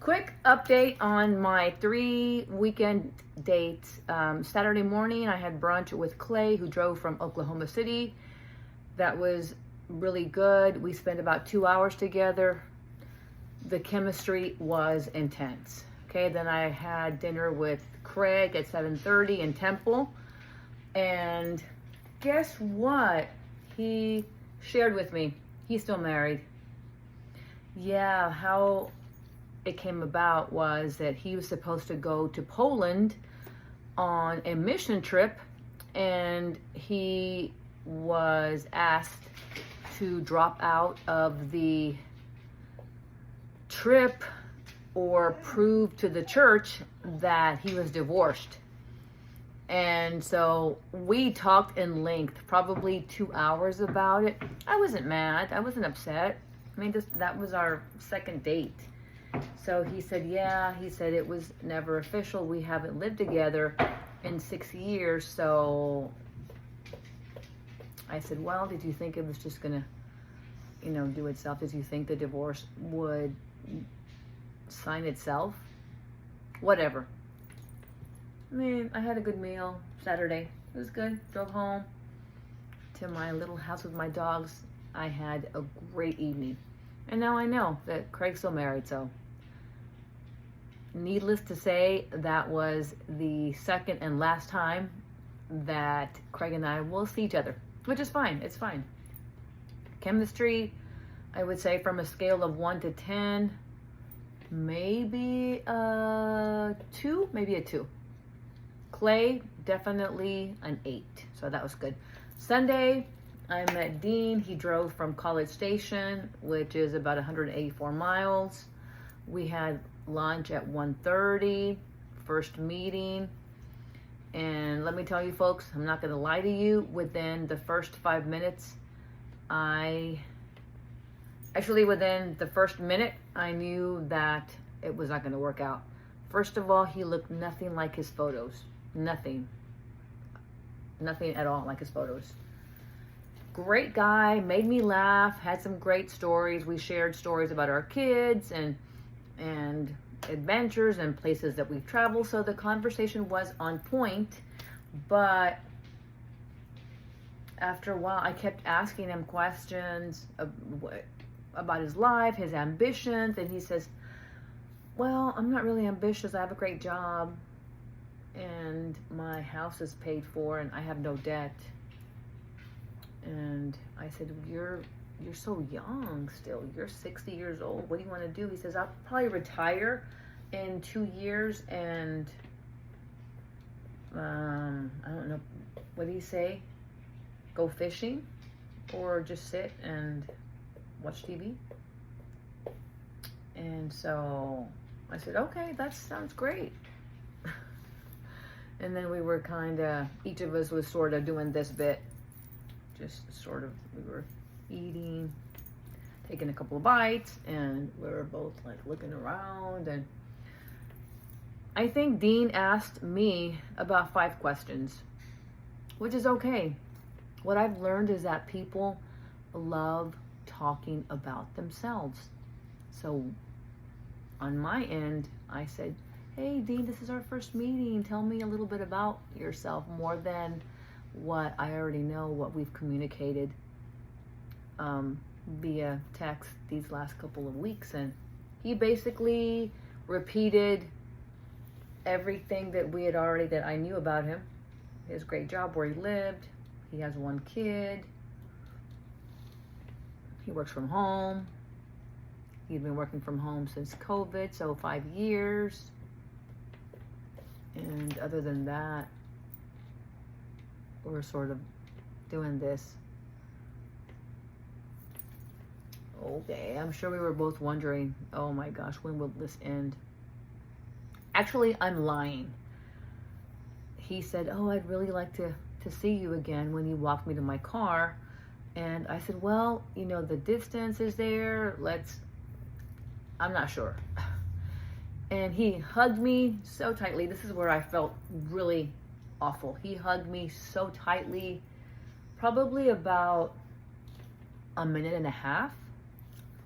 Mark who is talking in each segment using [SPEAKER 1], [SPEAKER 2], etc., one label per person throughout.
[SPEAKER 1] Quick update on my 3 weekend dates. Saturday morning, I had brunch with Clay, who drove from Oklahoma City. That was really good. We spent about 2 hours together. The chemistry was intense. Okay, then I had dinner with Craig at 7:30 in Temple. And guess what? He shared with me. He's still married. Yeah, how it came about was that he was supposed to go to Poland on a mission trip, and he was asked to drop out of the trip or prove to the church that he was divorced. And so we talked in length, probably 2 hours about it. I wasn't mad. I wasn't upset. I mean, that was our second date. So he said, yeah, he said it was never official. We haven't lived together in 6 years. So I said, well, did you think it was just going to, do itself? Did you think the divorce would sign itself? Whatever. I mean, I had a good meal Saturday. It was good. Drove home to my little house with my dogs. I had a great evening. And now I know that Craig's still married, so needless to say, that was the second and last time that Craig and I will see each other, which is fine. It's fine. Chemistry, I would say from a scale of 1 to 10, maybe a 2, maybe a 2. Clay, definitely an 8. So that was good. Sunday, I met Dean. He drove from College Station, which is about 184 miles. We had lunch at 1:30, first meeting. And let me tell you folks, I'm not going to lie to you, within the first 5 minutes, within the first minute, I knew that it was not going to work out. First of all, he looked nothing like his photos. Nothing at all like his photos. Great guy, made me laugh, had some great stories. We shared stories about our kids and adventures and places that we've traveled. So the conversation was on point, but after a while, I kept asking him questions about his life, his ambitions, and he says, well, I'm not really ambitious. I have a great job, and my house is paid for, and I have no debt. And I said, you're so young still. You're 60 years old. What do you want to do? He says, I'll probably retire in 2 years and, I don't know, what did he say? Go fishing or just sit and watch TV? And so I said, okay, that sounds great. And then we were each of us was sort of doing this bit. Just sort of, we were eating, taking a couple of bites, and we were both like looking around. And I think Dean asked me about 5 questions, which is okay. What I've learned is that people love talking about themselves. So on my end, I said, hey, Dean, this is our first meeting. Tell me a little bit about yourself, more than what I already know, what we've communicated via text these last couple of weeks. And he basically repeated everything that I knew about him. His great job, where he lived. He has 1 kid. He works from home. He's been working from home since COVID, so 5 years. And other than that, we're sort of doing this. Okay, I'm sure we were both wondering, oh my gosh, when will this end? Actually, I'm lying. He said, oh, I'd really like to see you again, when he walked me to my car. And I said, well, the distance is there. I'm not sure. And he hugged me so tightly. This is where I felt really awful. He hugged me so tightly, probably about a minute and a half.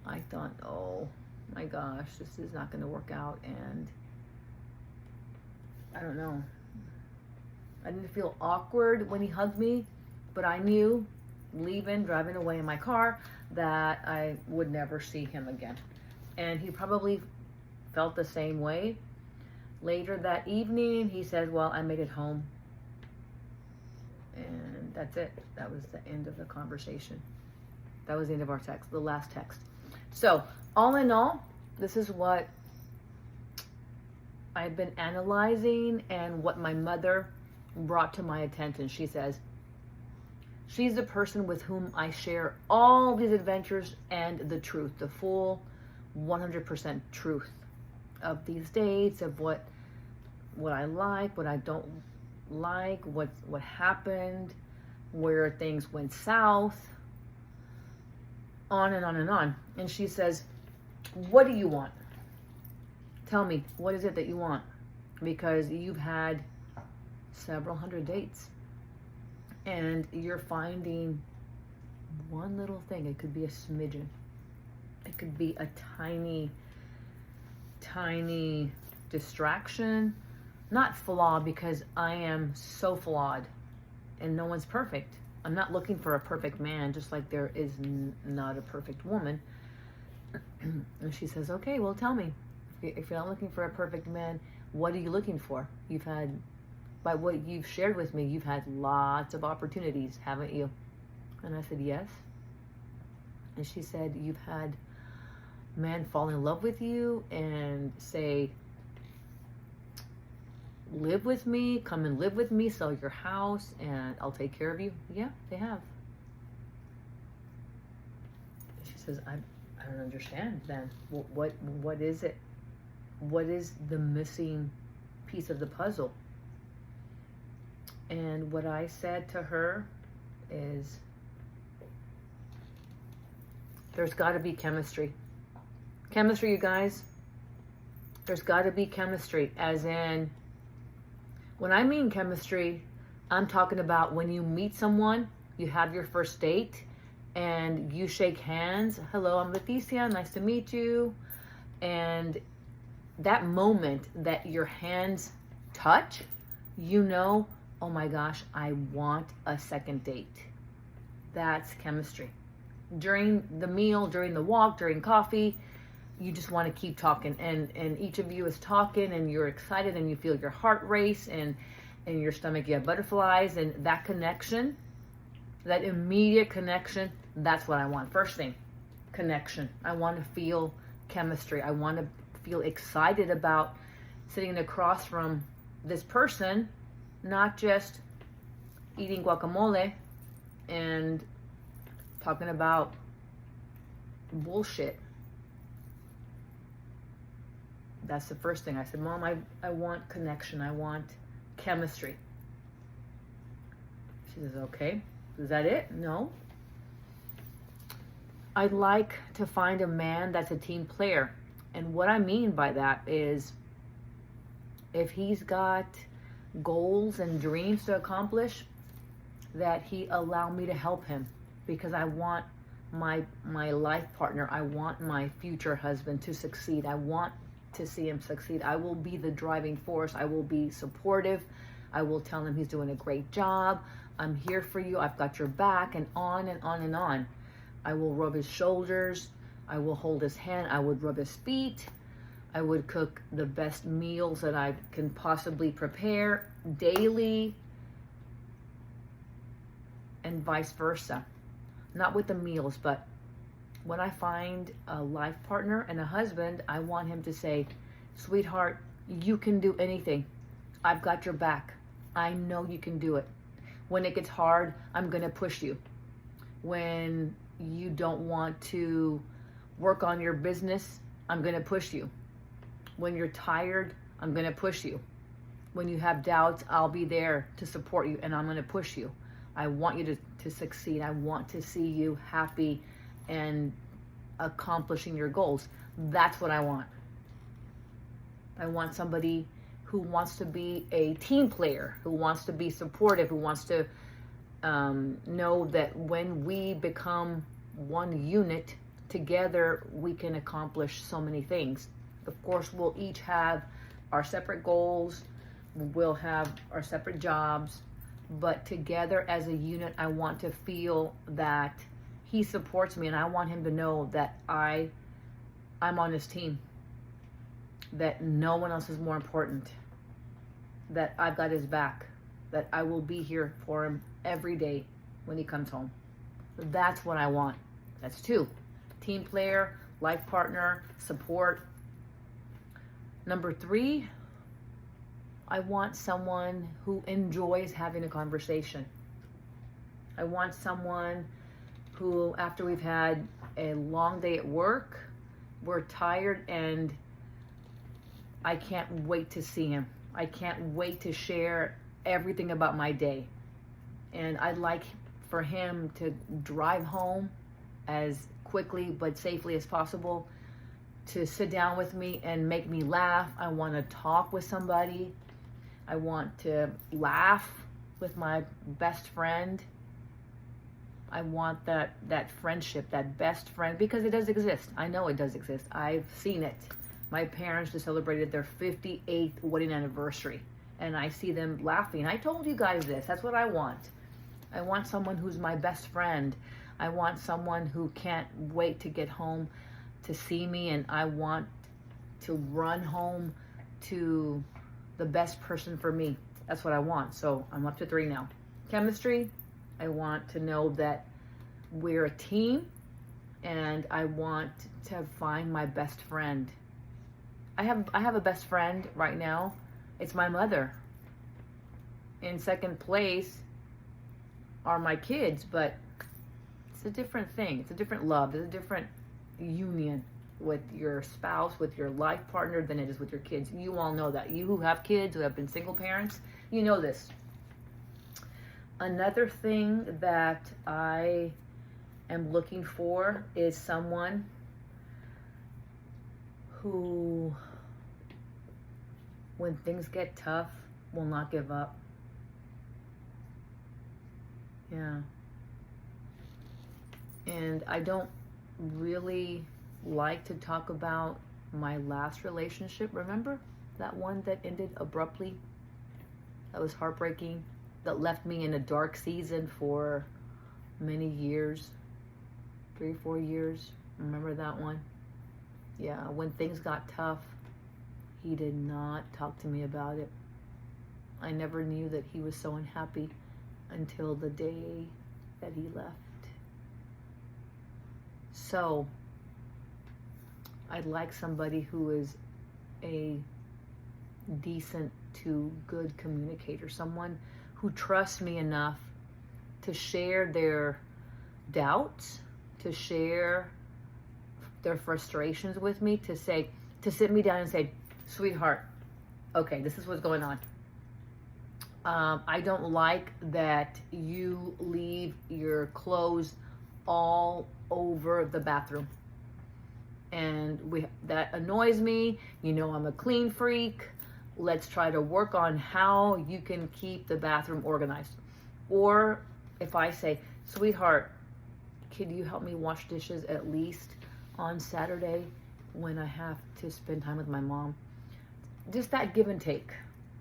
[SPEAKER 1] I thought, oh, my gosh, this is not going to work out. And I don't know. I didn't feel awkward when he hugged me, but I knew, driving away in my car, that I would never see him again. And he probably felt the same way. Later that evening, he said, well, I made it home. And that's it. That was the end of the conversation. That was the end of our text, the last text. So, all in all, this is what I've been analyzing and what my mother brought to my attention. She says, she's the person with whom I share all these adventures and the truth, the full 100% truth of these dates, of what I like, what I don't like, what happened, where things went south, on and on and on. And she says, what do you want? Tell me, what is it that you want? Because you've had several hundred dates and you're finding one little thing. It could be a smidgen. It could be a tiny, tiny distraction. Not flaw, because I am so flawed and no one's perfect. I'm not looking for a perfect man, just like there is not a perfect woman. And she says, okay, well, tell me. If you're not looking for a perfect man, what are you looking for? By what you've shared with me, you've had lots of opportunities, haven't you? And I said, yes. And she said, you've had men fall in love with you and say, live with me, come and live with me, sell your house, and I'll take care of you. Yeah, they have. She says, I don't understand then. What is it? What is the missing piece of the puzzle? And what I said to her is, there's got to be chemistry. Chemistry, you guys. There's got to be chemistry, as in, when I mean chemistry, I'm talking about when you meet someone, you have your first date, and you shake hands. Hello, I'm Leticia. Nice to meet you. And that moment that your hands touch, you know, oh my gosh, I want a second date. That's chemistry. During the meal, during the walk, during coffee, you just want to keep talking, and each of you is talking, and you're excited, and you feel your heart race, and in your stomach you have butterflies, and that connection, that immediate connection, that's what I want. First thing, connection. I want to feel chemistry. I want to feel excited about sitting across from this person, not just eating guacamole and talking about bullshit. That's the first thing. I said, Mom, I want connection. I want chemistry. She says, okay. Is that it? No. I'd like to find a man that's a team player. And what I mean by that is, if he's got goals and dreams to accomplish, that he allow me to help him, because I want my life partner, I want my future husband to succeed. I want to see him succeed. I will be the driving force. I will be supportive. I will tell him he's doing a great job. I'm here for you. I've got your back, and on and on and on. I will rub his shoulders. I will hold his hand. I would rub his feet. I would cook the best meals that I can possibly prepare daily, and vice versa. Not with the meals, but when I find a life partner and a husband, I want him to say, sweetheart, you can do anything. I've got your back. I know you can do it. When it gets hard, I'm going to push you. When you don't want to work on your business, I'm going to push you. When you're tired, I'm going to push you. When you have doubts, I'll be there to support you, and I'm going to push you. I want you to succeed. I want to see you happy and accomplishing your goals. That's what I want. I want somebody who wants to be a team player, who wants to be supportive, who wants to know that when we become one unit, together we can accomplish so many things. Of course, we'll each have our separate goals, we'll have our separate jobs, but together as a unit, I want to feel that he supports me, and I want him to know that I'm on his team, that no one else is more important, that I've got his back, that I will be here for him every day when he comes home. That's what I want. That's 2. Team player, life partner, support. Number 3, I want someone who enjoys having a conversation. I want someone who, after we've had a long day at work, we're tired, and I can't wait to see him. I can't wait to share everything about my day. And I'd like for him to drive home as quickly but safely as possible, to sit down with me and make me laugh. I want to talk with somebody. I want to laugh with my best friend. I want that friendship, that best friend, because it does exist. I know it does exist. I've seen it. My parents just celebrated their 58th wedding anniversary, and I see them laughing. I told you guys this. That's what I want. I want someone who's my best friend. I want someone who can't wait to get home to see me, and I want to run home to the best person for me. That's what I want. So I'm up to 3 now. Chemistry, I want to know that we're a team, and I want to find my best friend. I have a best friend right now. It's my mother. In second place are my kids, but it's a different thing. It's a different love. It's a different union with your spouse, with your life partner, than it is with your kids. You all know that. You who have kids, who have been single parents, you know this. Another thing that I am looking for is someone who, when things get tough, will not give up. Yeah. And I don't really like to talk about my last relationship. Remember that one that ended abruptly? That was heartbreaking. That left me in a dark season for many years. 3 or 4 years. Remember that one? Yeah, when things got tough, he did not talk to me about it. I never knew that he was so unhappy until the day that he left. So, I'd like somebody who is a decent to good communicator, someone who trusts me enough to share their doubts, to share their frustrations with me, to sit me down and say, sweetheart, okay, this is what's going on. I don't like that you leave your clothes all over the bathroom. And that annoys me. You know I'm a clean freak. Let's try to work on how you can keep the bathroom organized. Or if I say, sweetheart, could you help me wash dishes at least on Saturday when I have to spend time with my mom? Just that give and take.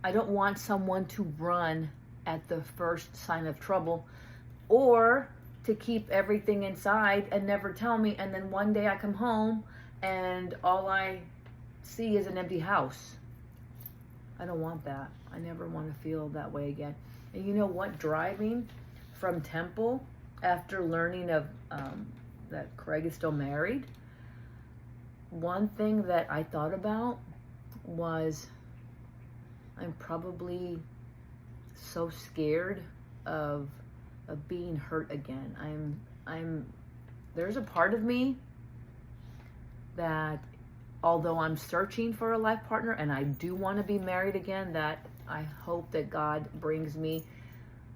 [SPEAKER 1] I don't want someone to run at the first sign of trouble, or to keep everything inside and never tell me, and then one day I come home and all I see is an empty house. I don't want that. I never want to feel that way again. And you know what? Driving from Temple after learning of that Craig is still married, one thing that I thought about was, I'm probably so scared of being hurt again. There's a part of me that, although I'm searching for a life partner and I do want to be married again, that I hope that God brings me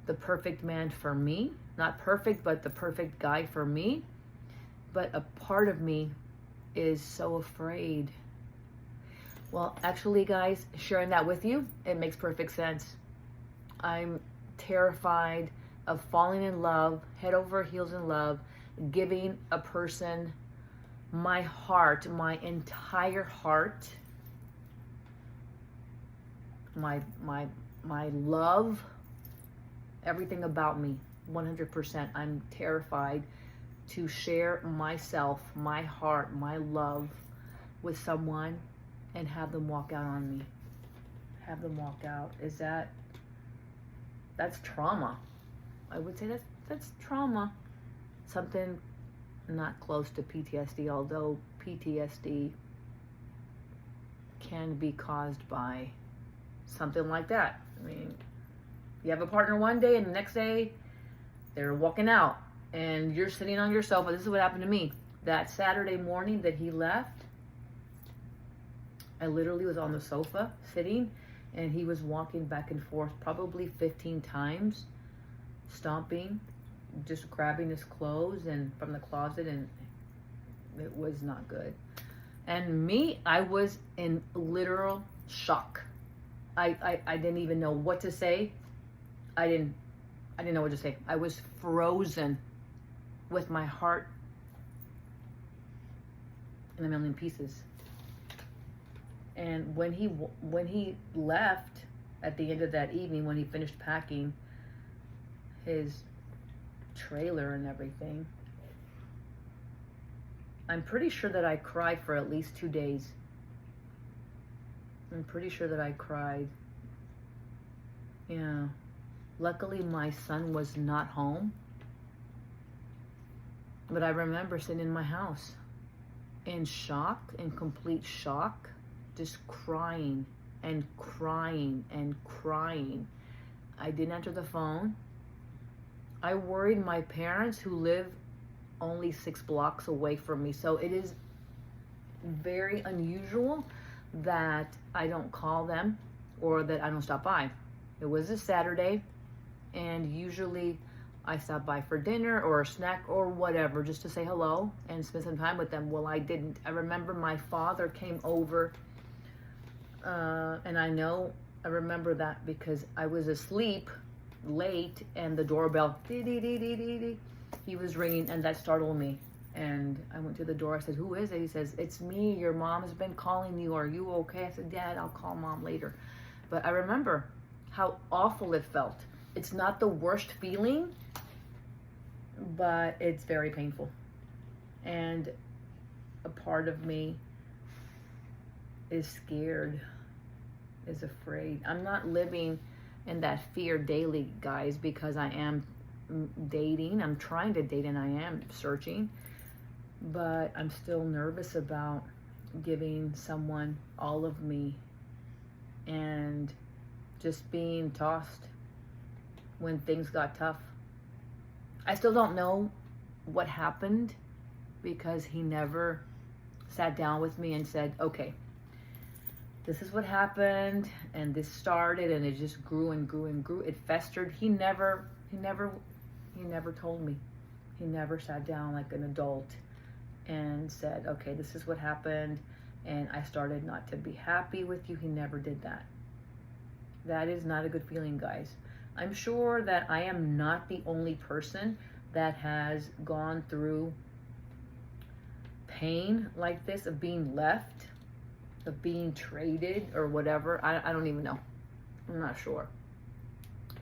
[SPEAKER 1] the perfect man for me. Not perfect, but the perfect guy for me. But a part of me is so afraid. Well, actually, guys, sharing that with you, it makes perfect sense. I'm terrified of falling in love, head over heels in love, giving a person my heart, my entire heart, my love, everything about me, 100%. I'm terrified to share myself, my heart, my love with someone and have them walk out on me. Have them walk out. That's trauma. I would say that's trauma. Something not close to PTSD, although PTSD can be caused by something like that. I mean, you have a partner one day and the next day they're walking out and you're sitting on your sofa. This is what happened to me. That Saturday morning that he left, I literally was on the sofa sitting and he was walking back and forth probably 15 times, stomping, just grabbing his clothes and from the closet, and it was not good. And me, I was in literal shock. I didn't even know what to say. I didn't know what to say. I was frozen with my heart in a million pieces. And when he left at the end of that evening, when he finished packing his trailer and everything, I'm pretty sure that I cried for at least 2 days. I'm pretty sure that I cried. Yeah. Luckily, my son was not home. But I remember sitting in my house in shock, in complete shock, just crying and crying and crying. I didn't answer the phone. I worried my parents, who live only 6 blocks away from me. So it is very unusual that I don't call them or that I don't stop by. It was a Saturday, and usually I stop by for dinner or a snack or whatever, just to say hello and spend some time with them. Well, I didn't. I remember my father came over, and I remember that because I was asleep late and the doorbell, he was ringing, and that startled me. And I went to the door. I said, "Who is it?" He says, "It's me. Your mom has been calling you. Are you okay?" I said, "Dad, I'll call mom later." But I remember how awful it felt. It's not the worst feeling, but it's very painful. And a part of me is scared, is afraid. I'm not living in that fear daily, guys, because I am dating. I'm trying to date and I am searching, but I'm still nervous about giving someone all of me and just being tossed when things got tough. I still don't know what happened because he never sat down with me and said, "Okay, this is what happened, and this started, and it just grew and grew and grew. It festered." He never told me. He never sat down like an adult and said, "Okay, this is what happened, and I started not to be happy with you." He never did that. That is not a good feeling, guys. I'm sure that I am not the only person that has gone through pain like this, of being left, of being traded or whatever. I don't even know. I'm not sure.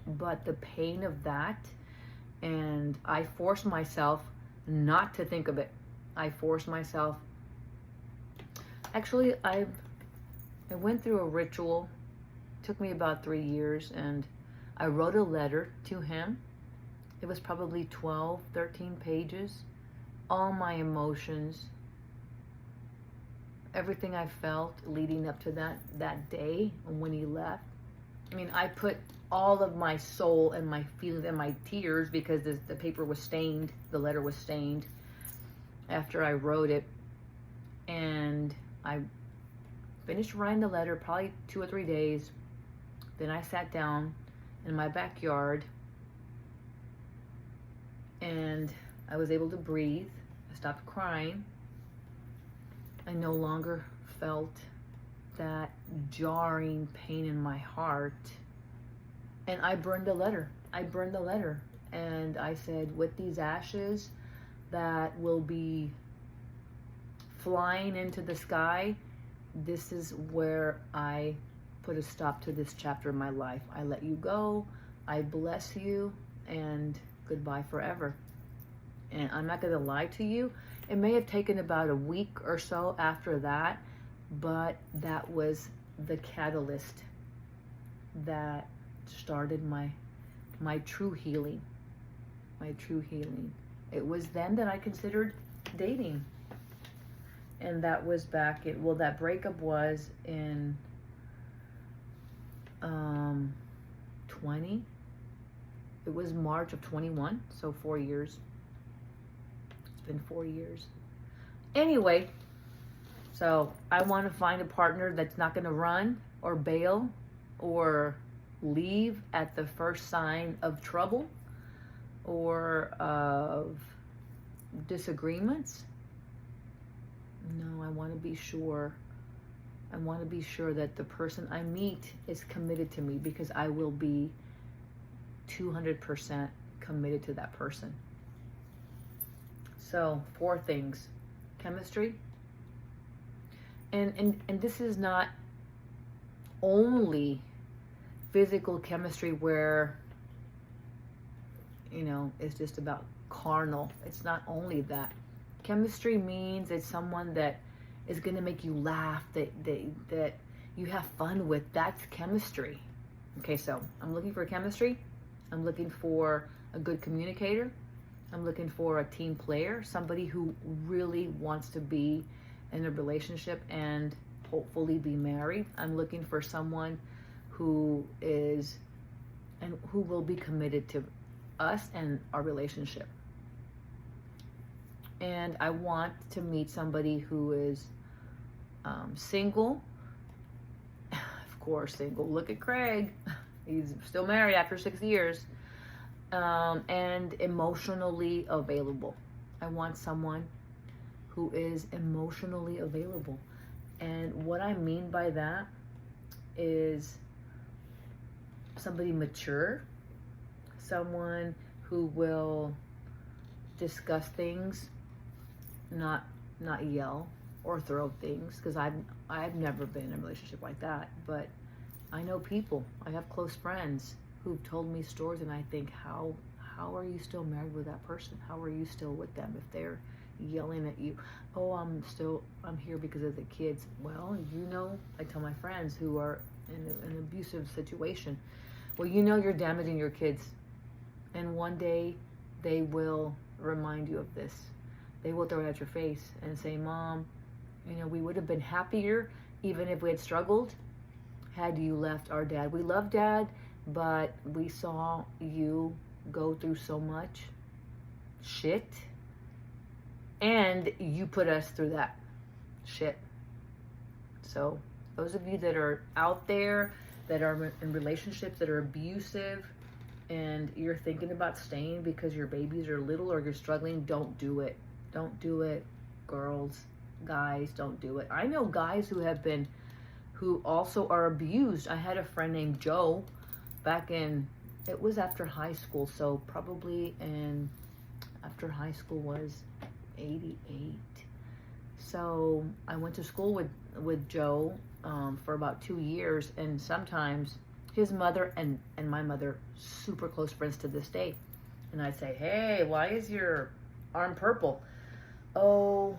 [SPEAKER 1] But the pain of that, and I forced myself not to think of it. I forced myself. Actually, I went through a ritual. It took me about 3 years, and I wrote a letter to him. It was probably 12, 13 pages. All my emotions, everything I felt leading up to that day when he left. I mean, I put all of my soul and my feelings and my tears, because the paper was stained, the letter was stained after I wrote it. And I finished writing the letter probably 2 or 3 days. Then I sat down in my backyard and I was able to breathe. I stopped crying. I no longer felt that jarring pain in my heart. And I burned the letter. And I said, with these ashes that will be flying into the sky, this is where I put a stop to this chapter of my life. I let you go, I bless you, and goodbye forever. And I'm not going to lie to you, it may have taken about a week or so after that, but that was the catalyst that started my true healing. My true healing. It was then that I considered dating. And that was back in, well, that breakup was in 20. It was March of 21, so 4 years. It's been 4 years. Anyway, so I want to find a partner that's not going to run or bail or leave at the first sign of trouble or of disagreements. No, I want to be sure. I want to be sure that the person I meet is committed to me, because I will be 200% committed to that person. So 4 things. Chemistry. And this is not only physical chemistry where, you know, it's just about carnal. It's not only that. Chemistry means it's someone that is going to make you laugh, that you have fun with. That's chemistry. Okay, so I'm looking for chemistry. I'm looking for a good communicator. I'm looking for a team player, somebody who really wants to be in a relationship and hopefully be married. I'm looking for someone who is and who will be committed to us and our relationship. And I want to meet somebody who is single. Of course, single. Look at Craig. He's still married after 6 years. And emotionally available. I want someone who is emotionally available. And what I mean by that is somebody mature, someone who will discuss things, not yell or throw things, because I've never been in a relationship like that. But I know people, I have close friends who've told me stories, and I think, how are you still married with that person? How are you still with them if they're yelling at you? Oh, I'm here because of the kids. Well, you know, I tell my friends who are in an abusive situation, well, you know, you're damaging your kids, and one day they will remind you of this. They will throw it at your face and say, Mom, you know, we would have been happier even if we had struggled had you left our dad. We love Dad, but we saw you go through so much shit, and you put us through that shit. So those of you that are out there, that are in relationships that are abusive, and you're thinking about staying because your babies are little or you're struggling, don't do it. Don't do it. Girls, guys, don't do it. I know guys who also are abused. I had a friend named Joe back in, it was after high school, so probably after high school was 88. So I went to school with Joe for about 2 years, and sometimes his mother and my mother, super close friends to this day. And I'd say, hey, why is your arm purple? Oh,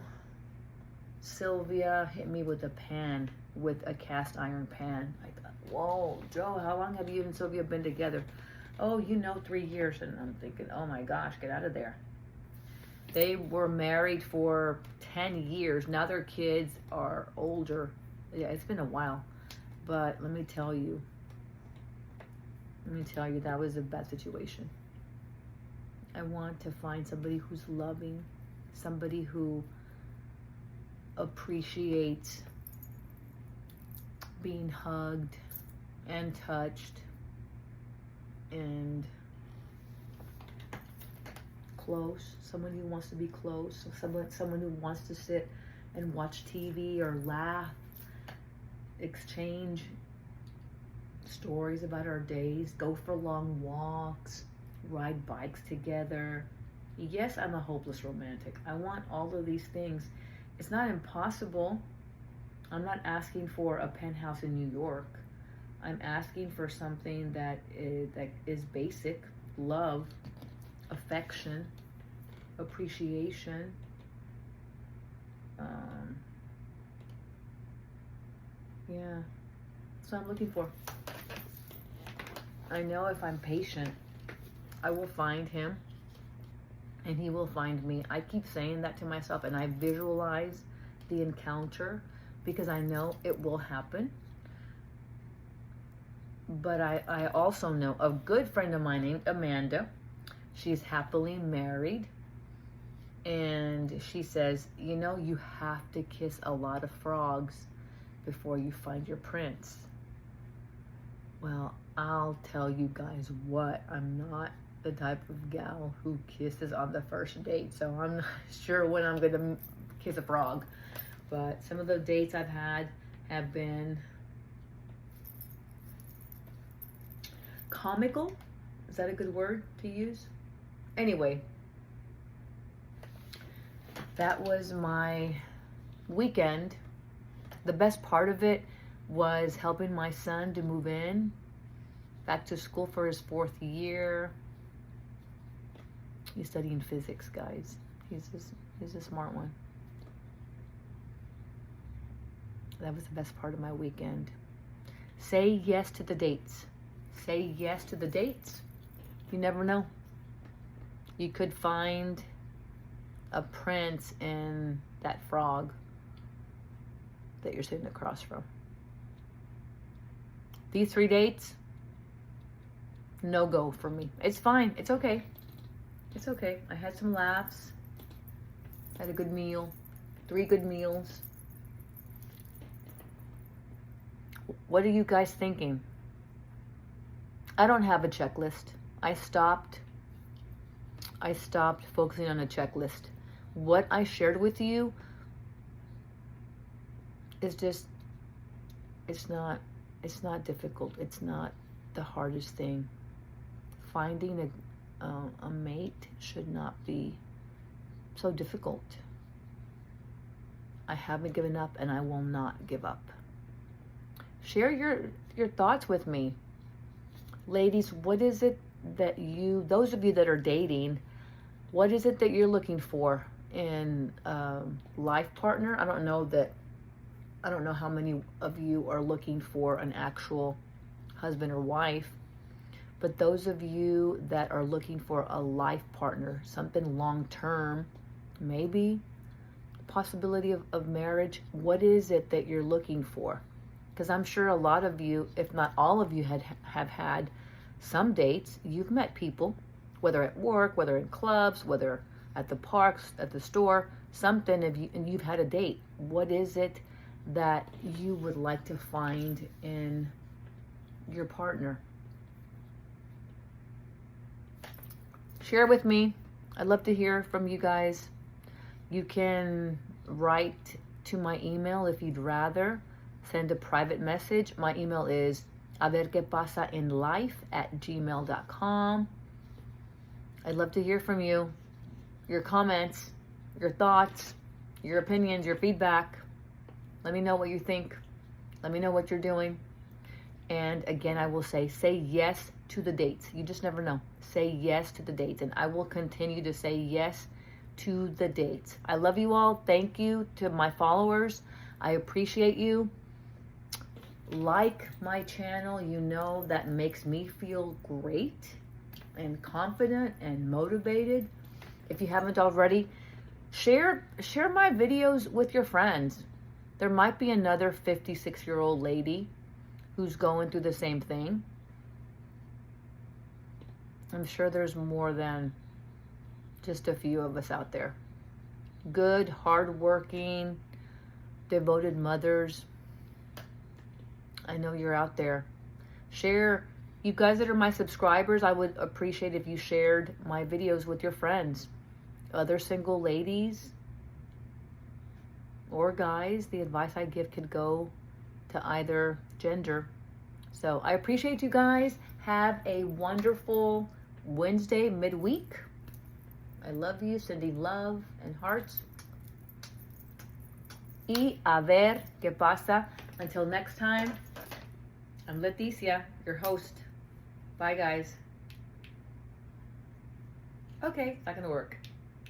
[SPEAKER 1] Sylvia hit me with a cast iron pan. I thought, whoa, Joe, how long have you and Sylvia been together? Oh, 3 years. And I'm thinking, oh my gosh, get out of there. They were married for 10 years. Now their kids are older. Yeah, it's been a while. But let me tell you, that was a bad situation. I want to find somebody who's loving, somebody who appreciates being hugged and touched and close, someone who wants to be close, someone who wants to sit and watch TV or laugh, exchange stories about our days, go for long walks, ride bikes together. Yes, I'm a hopeless romantic. I want all of these things, It's not impossible. I'm not asking for a penthouse in New York. I'm asking for something that is basic: love, affection, appreciation. Yeah, that's what I'm looking for. I know if I'm patient, I will find him and he will find me. I keep saying that to myself, and I visualize the encounter because I know it will happen. But I also know a good friend of mine named Amanda. She's happily married. And she says, you know, you have to kiss a lot of frogs before you find your prince. Well, I'll tell you guys what, I'm not the type of gal who kisses on the first date. So I'm not sure when I'm going to kiss a frog. But some of the dates I've had have been comical. Is that a good word to use? Anyway, that was my weekend. The best part of it was helping my son to move in back to school for his 4th year. He's studying physics, guys. He's a smart one. That was the best part of my weekend. Say yes to the dates. Say yes to the dates. You never know. You could find a prince in that frog that you're sitting across from. These 3 dates, no go for me. It's fine. It's okay. It's okay. I had some laughs. Had a good meal. 3 good meals. What are you guys thinking? I don't have a checklist. I stopped focusing on a checklist. What I shared with you is just, it's not difficult. It's not the hardest thing. Finding a mate should not be so difficult. I haven't given up and I will not give up. Share your thoughts with me. Ladies, what is it that those of you that are dating, what is it that you're looking for in a life partner? I don't know how many of you are looking for an actual husband or wife, but those of you that are looking for a life partner, something long-term, maybe possibility of marriage, what is it that you're looking for? Because I'm sure a lot of you, if not all of you, have had some dates. You've met people, whether at work, whether in clubs, whether at the parks, at the store, something, and you've had a date. What is it that you would like to find in your partner? Share with me. I'd love to hear from you guys. You can write to my email if you'd rather. Send a private message. My email is verquepasaenlife@gmail.com. I'd love to hear from you, your comments, your thoughts, your opinions, your feedback. Let me know what you think. Let me know what you're doing. And again, I will say yes to the dates. You just never know. Say yes to the dates. And I will continue to say yes to the dates. I love you all. Thank you to my followers. I appreciate you. Like my channel, you know that makes me feel great and confident and motivated. If you haven't already, share my videos with your friends. There might be another 56-year-old lady who's going through the same thing. I'm sure there's more than just a few of us out there. Good, hardworking, devoted mothers. I know you're out there. Share. You guys that are my subscribers, I would appreciate if you shared my videos with your friends. Other single ladies or guys, the advice I give could go to either gender. So I appreciate you guys. Have a wonderful Wednesday midweek. I love you. Sending love and hearts. y a ver que pasa. Until next time, I'm Leticia, your host. Bye, guys. Okay, it's not gonna work.